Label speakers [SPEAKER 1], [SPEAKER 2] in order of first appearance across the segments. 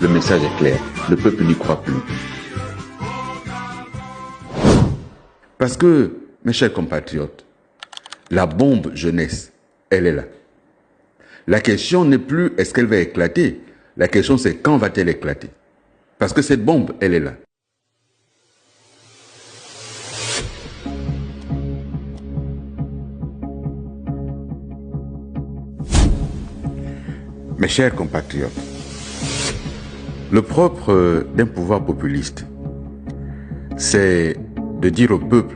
[SPEAKER 1] Le message est clair, le peuple n'y croit plus. Parce que, mes chers compatriotes, la bombe jeunesse, elle est là. La question n'est plus est-ce qu'elle va éclater, la question c'est quand va-t-elle éclater. Parce que cette bombe, elle est là. Mes chers compatriotes, le propre d'un pouvoir populiste, c'est de dire au peuple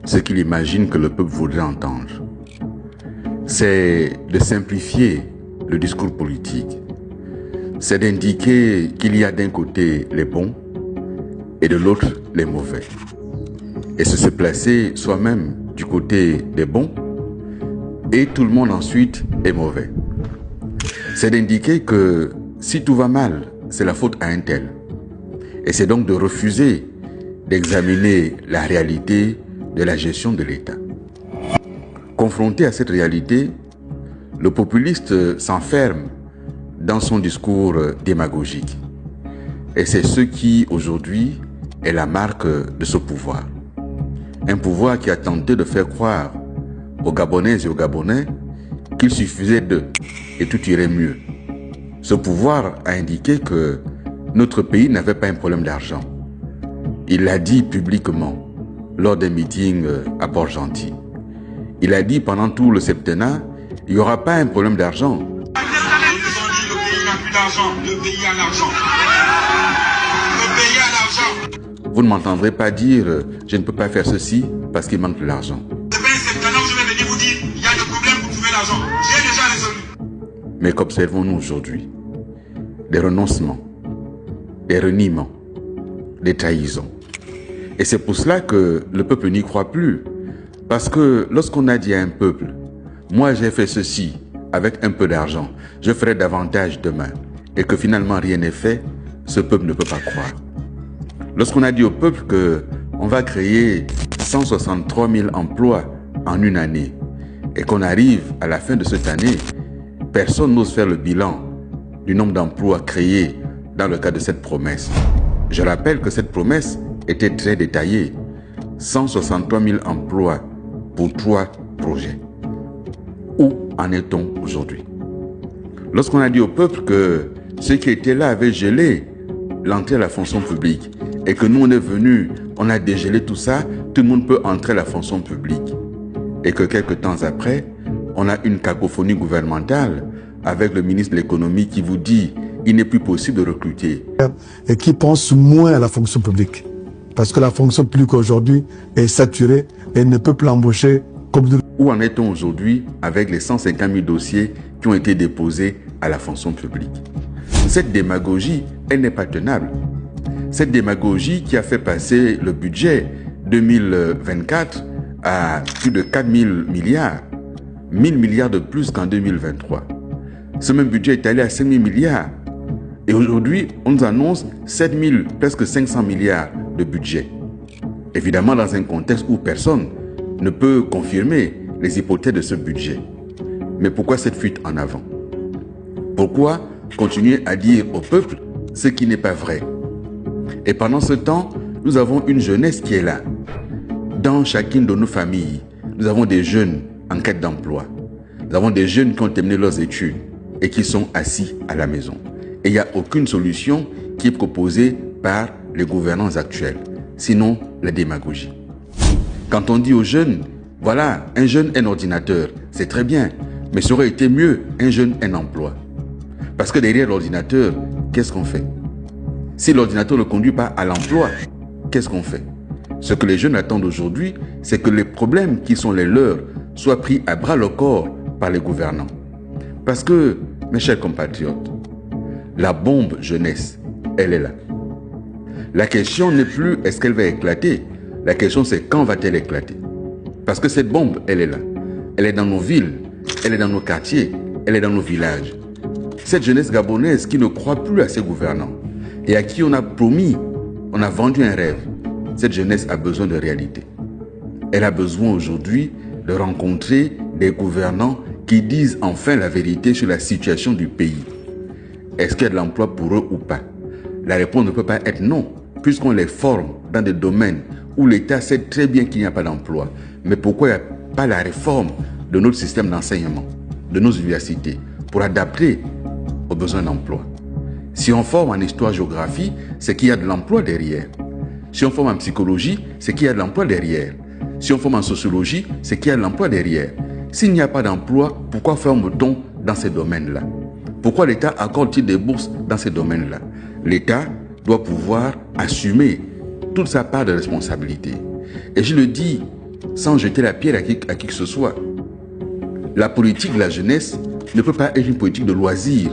[SPEAKER 1] ce qu'il imagine que le peuple voudrait entendre. C'est de simplifier le discours politique. C'est d'indiquer qu'il y a d'un côté les bons et de l'autre les mauvais. Et c'est se placer soi-même du côté des bons et tout le monde ensuite est mauvais. C'est d'indiquer que si tout va mal, c'est la faute à un tel. Et c'est donc de refuser d'examiner la réalité de la gestion de l'État. Confronté à cette réalité, le populiste s'enferme dans son discours démagogique. Et c'est ce qui, aujourd'hui, est la marque de ce pouvoir. Un pouvoir qui a tenté de faire croire aux Gabonaises et aux Gabonais qu'il suffisait d'eux et tout irait mieux. Ce pouvoir a indiqué que notre pays n'avait pas un problème d'argent. Il l'a dit publiquement lors des meetings à Port-Gentil. Il a dit pendant tout le septennat, il n'y aura pas un problème d'argent.
[SPEAKER 2] Le pays n'a plus d'argent, le pays a l'argent. Le pays a l'argent.
[SPEAKER 1] Vous ne m'entendrez pas dire je ne peux pas faire ceci parce qu'il manque de l'argent.
[SPEAKER 2] C'est pas un septennat où je vais venir vous dire il y a des problèmes pour trouver l'argent. J'ai déjà résolu.
[SPEAKER 1] Mais qu'observons-nous aujourd'hui? Des renoncements, des reniements, des trahisons. Et c'est pour cela que le peuple n'y croit plus. Parce que lorsqu'on a dit à un peuple, moi j'ai fait ceci avec un peu d'argent, je ferai davantage demain, et que finalement rien n'est fait, ce peuple ne peut pas croire. Lorsqu'on a dit au peuple qu'on va créer 163 000 emplois en une année, et qu'on arrive à la fin de cette année, personne n'ose faire le bilan du nombre d'emplois créés dans le cadre de cette promesse. Je rappelle que cette promesse était très détaillée. 163 000 emplois pour 3 projets. Où en est-on aujourd'hui? Lorsqu'on a dit au peuple que ceux qui étaient là avaient gelé l'entrée à la fonction publique et que nous on est venus, on a dégelé tout ça, tout le monde peut entrer à la fonction publique. Et que quelques temps après, on a une cacophonie gouvernementale avec le ministre de l'économie qui vous dit il n'est plus possible de recruter.
[SPEAKER 3] Et qui pense moins à la fonction publique. Parce que la fonction publique aujourd'hui est saturée et ne peut plus embaucher comme de...
[SPEAKER 1] Où en est-on aujourd'hui avec les 150 000 dossiers qui ont été déposés à la fonction publique? Cette démagogie, elle n'est pas tenable. Cette démagogie qui a fait passer le budget 2024 à plus de 4 000 milliards, 1 000 milliards de plus qu'en 2023. Ce même budget est allé à 5 000 milliards. Et aujourd'hui, on nous annonce 7 000, presque 500 milliards de budget. Évidemment, dans un contexte où personne ne peut confirmer les hypothèses de ce budget. Mais pourquoi cette fuite en avant? Pourquoi continuer à dire au peuple ce qui n'est pas vrai? Et pendant ce temps, nous avons une jeunesse qui est là. Dans chacune de nos familles, nous avons des jeunes en quête d'emploi. Nous avons des jeunes qui ont terminé leurs études et qui sont assis à la maison. Et il n'y a aucune solution qui est proposée par les gouvernants actuels, sinon la démagogie. Quand on dit aux jeunes, voilà, un jeune, un ordinateur, c'est très bien, mais ça aurait été mieux, un jeune, un emploi. Parce que derrière l'ordinateur, qu'est-ce qu'on fait? Si l'ordinateur ne conduit pas à l'emploi, qu'est-ce qu'on fait? Ce que les jeunes attendent aujourd'hui, c'est que les problèmes qui sont les leurs soient pris à bras le corps par les gouvernants. Parce que, mes chers compatriotes, la bombe jeunesse, elle est là. La question n'est plus est-ce qu'elle va éclater, la question c'est quand va-t-elle éclater. Parce que cette bombe, elle est là. Elle est dans nos villes, elle est dans nos quartiers, elle est dans nos villages. Cette jeunesse gabonaise qui ne croit plus à ses gouvernants et à qui on a promis, on a vendu un rêve, cette jeunesse a besoin de réalité. Elle a besoin aujourd'hui de rencontrer des gouvernants qui disent enfin la vérité sur la situation du pays. est-ce qu'il y a de l'emploi pour eux ou pas? La réponse ne peut pas être non, puisqu'on les forme dans des domaines où l'État sait très bien qu'il n'y a pas d'emploi. Mais pourquoi il n'y a pas la réforme de notre système d'enseignement, de nos universités, pour adapter aux besoins d'emploi? Si on forme en histoire-géographie, c'est qu'il y a de l'emploi derrière. Si on forme en psychologie, c'est qu'il y a de l'emploi derrière. Si on forme en sociologie, c'est qu'il y a de l'emploi derrière. S'il n'y a pas d'emploi, pourquoi forme-t-on dans ces domaines-là? Pourquoi l'État accorde-t-il des bourses dans ces domaines-là? L'État doit pouvoir assumer toute sa part de responsabilité. Et je le dis sans jeter la pierre à qui que ce soit. La politique de la jeunesse ne peut pas être une politique de loisirs,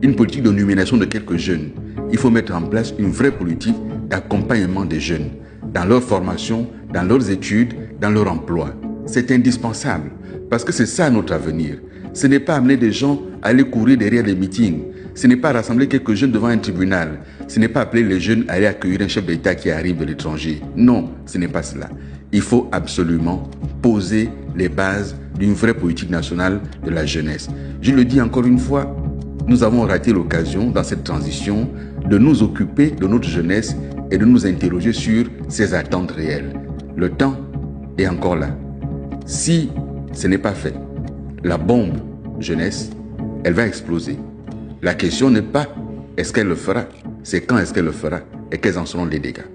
[SPEAKER 1] une politique de nomination de quelques jeunes. Il faut mettre en place une vraie politique d'accompagnement des jeunes, dans leur formation, dans leurs études, dans leur emploi. C'est indispensable, parce que c'est ça notre avenir. Ce n'est pas amener des gens à aller courir derrière des meetings. Ce n'est pas rassembler quelques jeunes devant un tribunal. Ce n'est pas appeler les jeunes à aller accueillir un chef d'État qui arrive de l'étranger. Non, ce n'est pas cela. Il faut absolument poser les bases d'une vraie politique nationale de la jeunesse. Je le dis encore une fois, nous avons raté l'occasion dans cette transition de nous occuper de notre jeunesse et de nous interroger sur ses attentes réelles. Le temps est encore là. Si ce n'est pas fait, la bombe jeunesse, elle va exploser. La question n'est pas est-ce qu'elle le fera, c'est quand est-ce qu'elle le fera et quels en seront les dégâts.